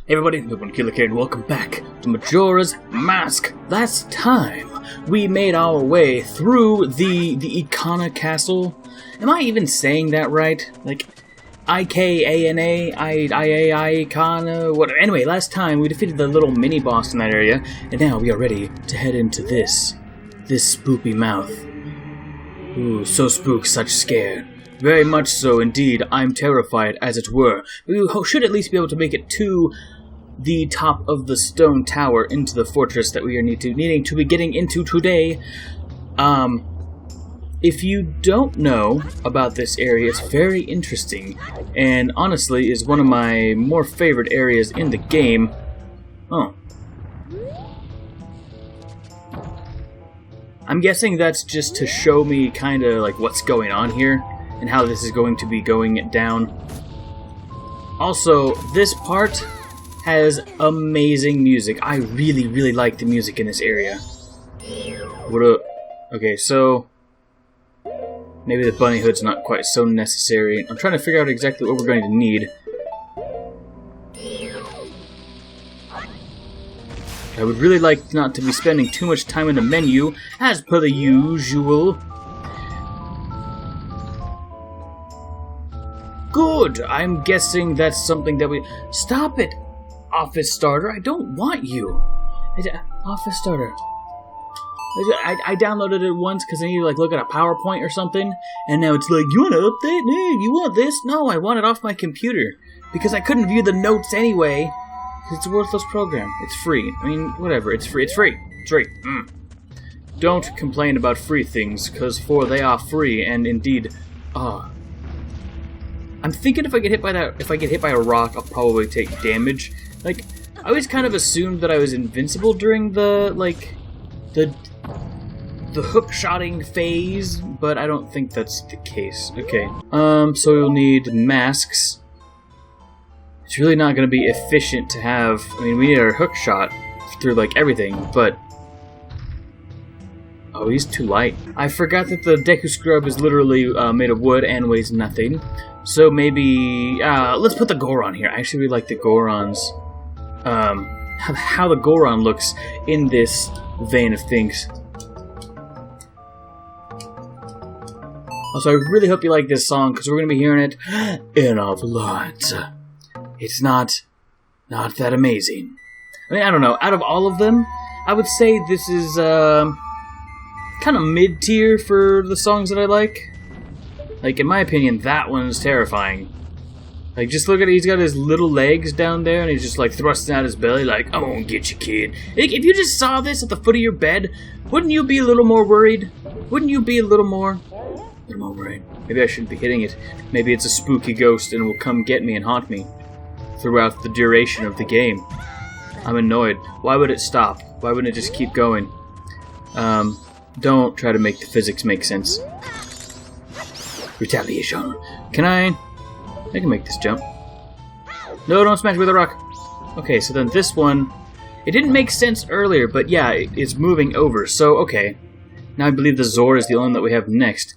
Hey everybody, Newbornkilik here, and welcome back to Majora's Mask. Last time, we made our way through the Ikana Castle. Am I even saying that right? Like, I-K-A-N-A, I-A-I, Ikana, whatever. Anyway, last time, we defeated the little mini-boss in that area, and now we are ready to head into this spoopy mouth. Ooh, so spook, such scare. Very much so, indeed. I'm terrified, as it were. We should at least be able to make it to the top of the stone tower into the fortress that we are needing to be getting into today. If you don't know about this area, it's very interesting, and honestly is one of my more favorite areas in the game. Oh. I'm guessing that's just to show me kinda like what's going on here, and how this is going to be going down. Also, this part has amazing music. I really, really like the music in this area. What up? Okay, so maybe the bunny hood's not quite so necessary. I'm trying to figure out exactly what we're going to need. I would really like not to be spending too much time in the menu, as per the usual. Good! I'm guessing that's something that we... Stop it! Office starter, I don't want you! Office starter. I downloaded it once because I needed to like look at a PowerPoint or something, and now it's like, you want to update? No, you want this? No, I want it off my computer. Because I couldn't view the notes anyway. Because it's a worthless program. It's free. I mean, whatever, it's free. It's free. It's free. Don't complain about free things, because for they are free, and indeed, I'm thinking if I get hit by a rock, I'll probably take damage. Like, I always kind of assumed that I was invincible during the hook-shotting phase, but I don't think that's the case. Okay. So we'll need masks. It's really not going to be efficient to have... I mean, we need our hook shot through, like, everything, but... Oh, he's too light. I forgot that the Deku Scrub is literally made of wood and weighs nothing. So maybe... let's put the Goron here. I actually really like the Goron's... how the Goron looks in this vein of things. Also, I really hope you like this song, because we're going to be hearing it in a lot. It's not that amazing. I mean, I don't know. Out of all of them, I would say this is kind of mid-tier for the songs that I like. Like, in my opinion, that one's terrifying. Like, just look at it, he's got his little legs down there, and he's just, like, thrusting out his belly, like, I'm gonna get you, kid. Like, if you just saw this at the foot of your bed, wouldn't you be a little more worried? Wouldn't you be a little more worried? Maybe I shouldn't be hitting it. Maybe it's a spooky ghost and will come get me and haunt me throughout the duration of the game. I'm annoyed. Why would it stop? Why wouldn't it just keep going? Don't try to make the physics make sense. Retaliation. I can make this jump. No, don't smash me with a rock. Okay, so then this one... It didn't make sense earlier, but yeah, it's moving over, so okay. Now I believe the Zor is the only one that we have next.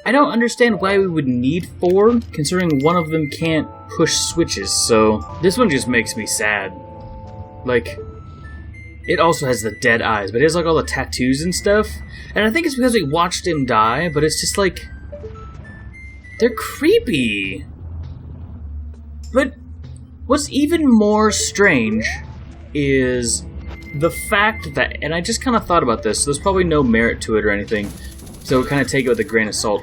I don't understand why we would need 4, considering one of them can't push switches, so... This one just makes me sad. Like... It also has the dead eyes, but it has like all the tattoos and stuff. And I think it's because we watched him die, but it's just like... They're creepy. But what's even more strange is the fact that, and I just kind of thought about this, so there's probably no merit to it or anything, so kind of take it with a grain of salt.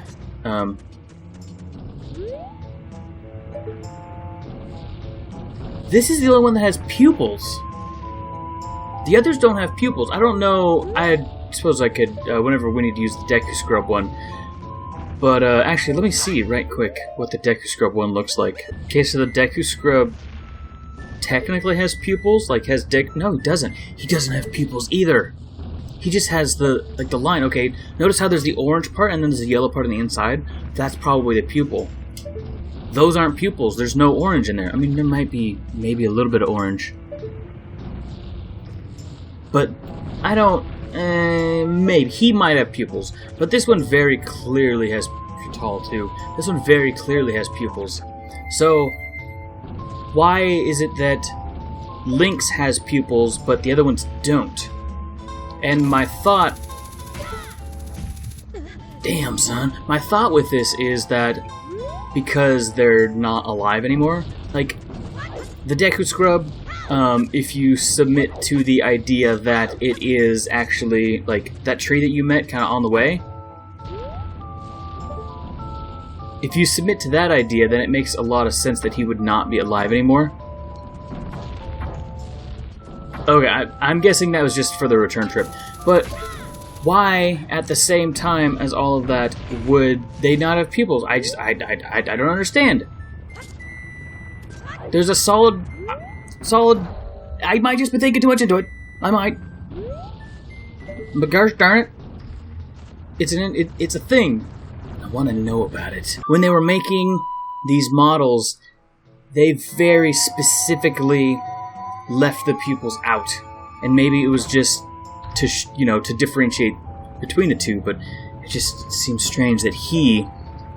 This is the only one that has pupils. The others don't have pupils. I don't know, I suppose I could, whenever we need to use the Deku Scrub one. But, actually, let me see right quick what the Deku Scrub one looks like. Okay, so the Deku Scrub technically has pupils, like has no, he doesn't. He doesn't have pupils either. He just has the line. Okay, notice how there's the orange part and then there's the yellow part on the inside? That's probably the pupil. Those aren't pupils. There's no orange in there. I mean, there might be maybe a little bit of orange. But I don't... maybe. He might have pupils. But this one very clearly has... Tall, too. This one very clearly has pupils. So, why is it that Link's has pupils, but the other ones don't? And my thought... Damn, son. My thought with this is that because they're not alive anymore, like, the Deku Scrub, if you submit to the idea that it is actually, like, that tree that you met kind of on the way, if you submit to that idea, then it makes a lot of sense that he would not be alive anymore. Okay, I'm guessing that was just for the return trip. But why, at the same time as all of that, would they not have pupils? I don't understand. There's a solid... I might just be thinking too much into it. I might. But gosh darn it, it's a thing. I want to know about it. When they were making these models, they very specifically left the pupils out, and maybe it was just to to differentiate between the two. But it just seems strange that he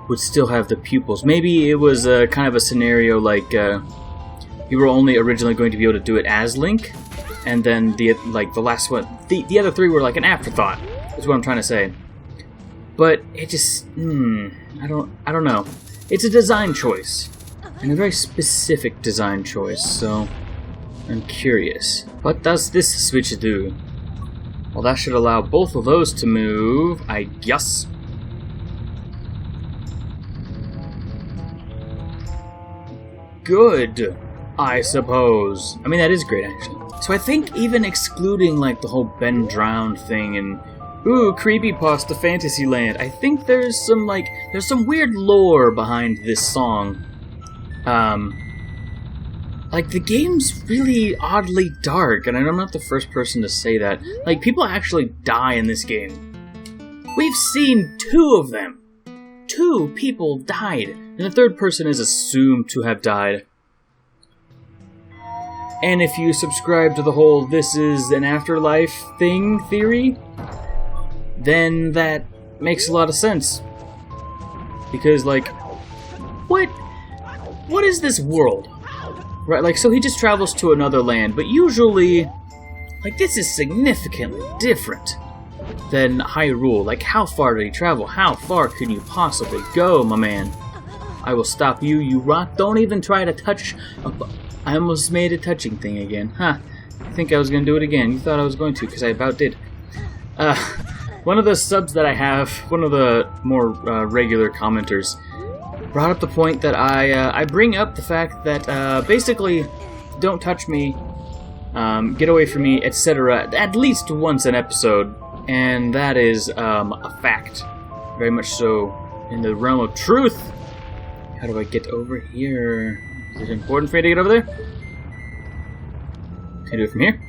would still have the pupils. Maybe it was kind of a scenario like you were only originally going to be able to do it as Link, and then the last one, the other three were like an afterthought. Is what I'm trying to say. But it just, I don't know. It's a design choice, and a very specific design choice. So I'm curious. What does this switch do? Well, that should allow both of those to move, I guess. Good, I suppose. I mean, that is great, actually. So I think even excluding, like, the whole Ben Drowned thing and, ooh, creepypasta Fantasyland, I think there's some weird lore behind this song. Like, the game's really oddly dark, and I'm not the first person to say that. Like, people actually die in this game. We've seen 2 of them. 2 people died, and the third person is assumed to have died. And if you subscribe to the whole this is an afterlife thing theory, then that makes a lot of sense. Because, like, what is this world? Right, like, so he just travels to another land, but usually, like, this is significantly different than Hyrule. Like, how far did he travel? How far can you possibly go, my man? I will stop you, you rock. Don't even try to touch... I almost made a touching thing again. Huh. I think I was going to do it again. You thought I was going to, because I about did. One of the subs that I have, one of the more regular commenters, brought up the point that I bring up the fact that basically, don't touch me, get away from me, etc. at least once an episode, and that is a fact. Very much so in the realm of truth. How do I get over here? Is it important for me to get over there? Can I do it from here?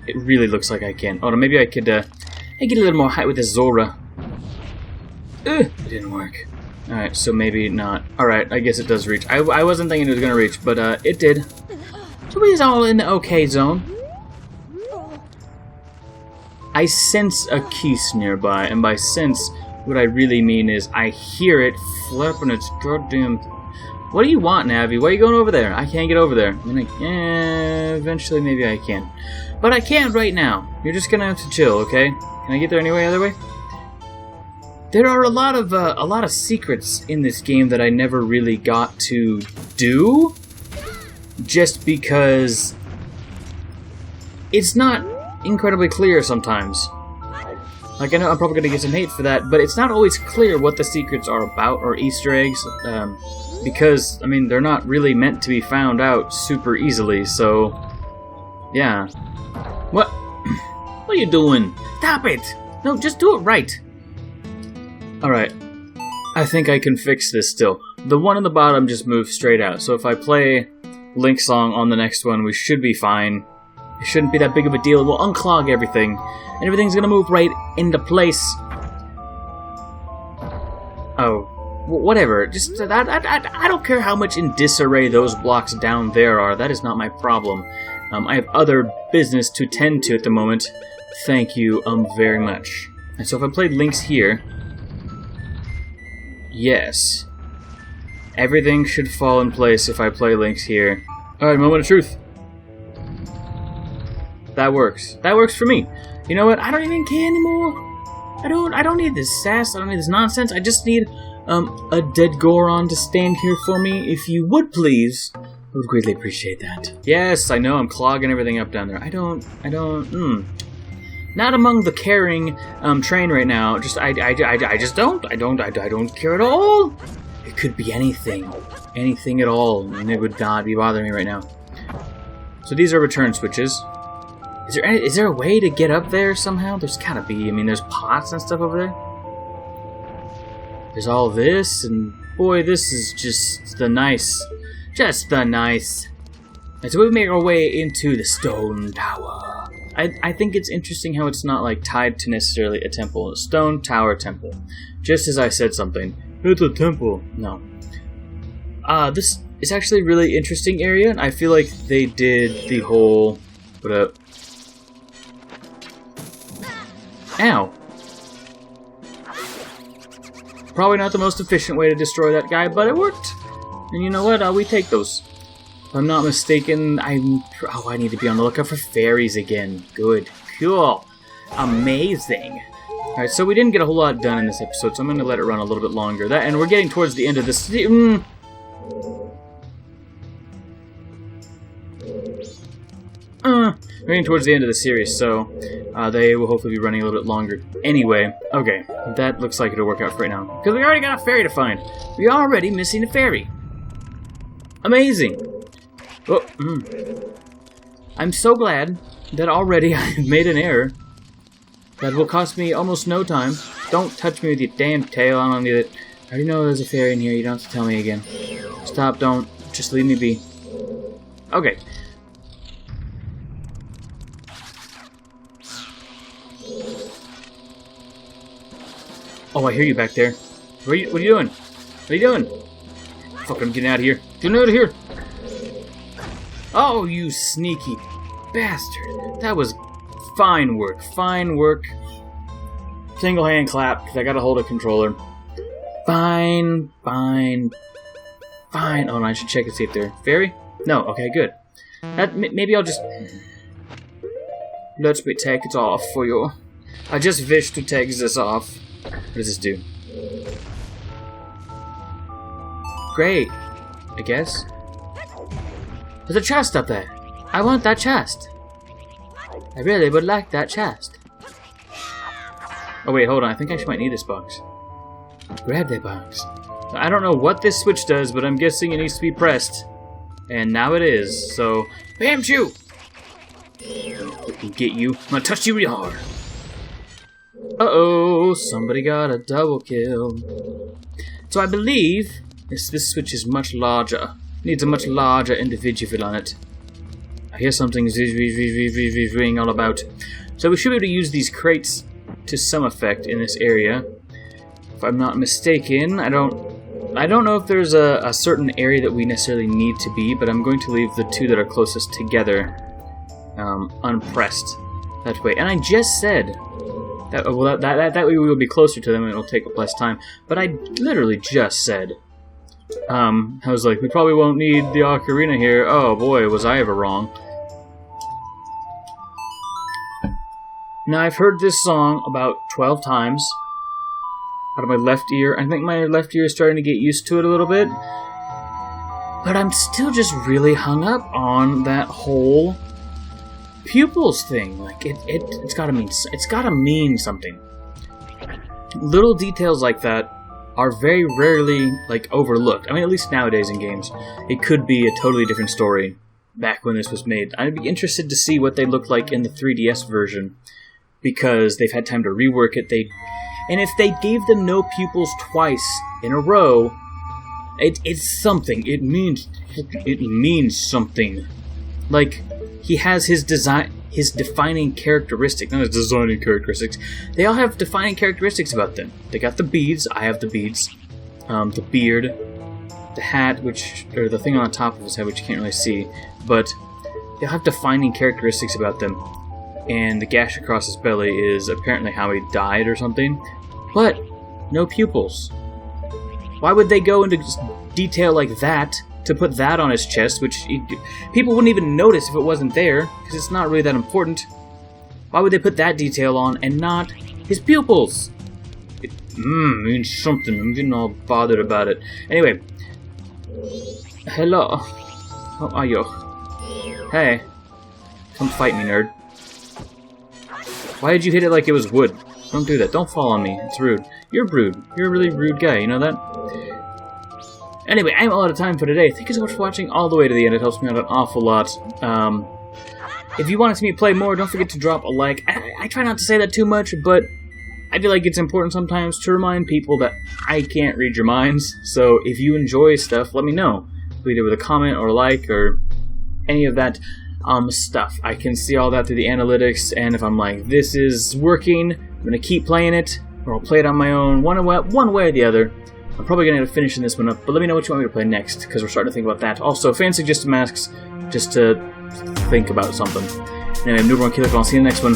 It really looks like I can. Oh, no, maybe I could get a little more height with the Zora. It didn't work. Alright, so maybe not. Alright, I guess it does reach. I wasn't thinking it was going to reach, but it did. So he's all in the okay zone. I sense a Keese nearby, and by sense, what I really mean is I hear it flapping its goddamn... What do you want, Navi? Why are you going over there? I can't get over there. I mean, eventually maybe I can. But I can't right now. You're just going to have to chill, okay? Can I get there anyway, other way? There are a lot of secrets in this game that I never really got to do, just because it's not incredibly clear sometimes. Like, I know I'm probably going to get some hate for that, but it's not always clear what the secrets are about, or Easter eggs, because, I mean, they're not really meant to be found out super easily, so, yeah. What? What are you doing? Stop it! No, just do it right. Alright, I think I can fix this still. The one on the bottom just moves straight out, so if I play Link's song on the next one, we should be fine. It shouldn't be that big of a deal. We'll unclog everything, and everything's gonna move right into place. Oh, whatever. Just, I don't care how much in disarray those blocks down there are. That is not my problem. I have other business to tend to at the moment. Thank you, very much. And so if I played Link's here... Yes. Everything should fall in place if I play Link's here. Alright, moment of truth. That works. That works for me. You know what? I don't even care anymore. I don't need this sass. I don't need this nonsense. I just need a dead Goron to stand here for me. If you would please, I would greatly appreciate that. Yes, I know I'm clogging everything up down there. I don't. Not among the caring train right now. Just I just don't. I don't care at all. It could be anything at all, and it would not be bothering me right now. So these are return switches. Is there a way to get up there somehow? There's gotta be. I mean, there's pots and stuff over there. There's all this, and boy, this is just the nice. And so we make our way into the stone tower. I think it's interesting how it's not like tied to necessarily a temple. Stone tower temple. Just as I said something. It's a temple. No. This is actually a really interesting area, and I feel like they did the whole. What up? Ow. Probably not the most efficient way to destroy that guy, but it worked. And you know what? We take those. If I'm not mistaken, I need to be on the lookout for fairies again. Good. Cool. Amazing. Alright, so we didn't get a whole lot done in this episode, so I'm going to let it run a little bit longer. And we're getting towards the end of this. We're getting towards the end of the series, so they will hopefully be running a little bit longer. Anyway, okay, that looks like it'll work out for right now. Because we already got a fairy to find. We're already missing a fairy. Amazing. Oh, I'm so glad that already I've made an error that will cost me almost no time. Don't touch me with your damn tail. I don't need it. I already know there's a fairy in here. You don't have to tell me again. Stop, don't. Just leave me be. Okay. Oh, I hear you back there. What are you doing? What are you doing? Fuck, I'm getting out of here. Getting out of here. Oh, you sneaky bastard. That was fine work. Fine work. Single hand clap, because I gotta hold a controller. Fine. Oh, no, I should check and see if they're fairy. No, okay, good. Maybe I'll just... Let me take it off for you. I just wish to take this off. What does this do? Great, I guess. There's a chest up there. I want that chest. I really would like that chest. Oh wait, hold on. I think I might need this box. Grab that box. I don't know what this switch does, but I'm guessing it needs to be pressed. And now it is, so... Bam, chew! I can get you. I'm gonna touch you real hard. Uh-oh, somebody got a double kill. So I believe this switch is much larger. Needs a much larger individual on it. I hear something ring all about. So we should be able to use these crates to some effect in this area. If I'm not mistaken, I don't know if there's a certain area that we necessarily need to be, but I'm going to leave the two that are closest together unpressed that way. And I just said that that way we will be closer to them and it'll take up less time. But I literally just said, I was like, we probably won't need the ocarina here. Oh boy, was I ever wrong. Now I've heard this song about 12 times out of my left ear. I think my left ear is starting to get used to it a little bit. But I'm still just really hung up on that whole pupils thing. Like it's gotta mean something. Little details like that are very rarely like overlooked. I mean, at least nowadays in games, it could be a totally different story back when this was made. I'd be interested to see what they look like in the 3DS version, because they've had time to rework it. And if they gave them no pupils twice in a row, it's something. It means something. Like, he has his defining characteristic, not his designing characteristics. They all have defining characteristics about them. They got the beads. I have the beads. The beard, the hat, or the thing on the top of his head, which you can't really see. But they all have defining characteristics about them. And the gash across his belly is apparently how he died or something. But no pupils. Why would they go into just detail like that to put that on his chest, which people wouldn't even notice if it wasn't there, because it's not really that important. Why would they put that detail on and not his pupils? It means something. I'm getting all bothered about it. Anyway. Hello. How are you? Hey. Come fight me, nerd. Why did you hit it like it was wood? Don't do that. Don't fall on me. It's rude. You're rude. You're a really rude guy. You know that? Anyway, I'm all out of time for today. Thank you so much for watching all the way to the end. It helps me out an awful lot. If you want to see me play more, don't forget to drop a like. I try not to say that too much, but I feel like it's important sometimes to remind people that I can't read your minds. So if you enjoy stuff, let me know. Either with a comment or a like or any of that stuff. I can see all that through the analytics, and if I'm like, this is working, I'm going to keep playing it, or I'll play it on my own, one way or the other. I'm probably going to end up finishing this one up, but let me know what you want me to play next, because we're starting to think about that. Also, fan suggested masks, just to think about something. Anyway, I'm Newbornkilik, and I'll see you in the next one.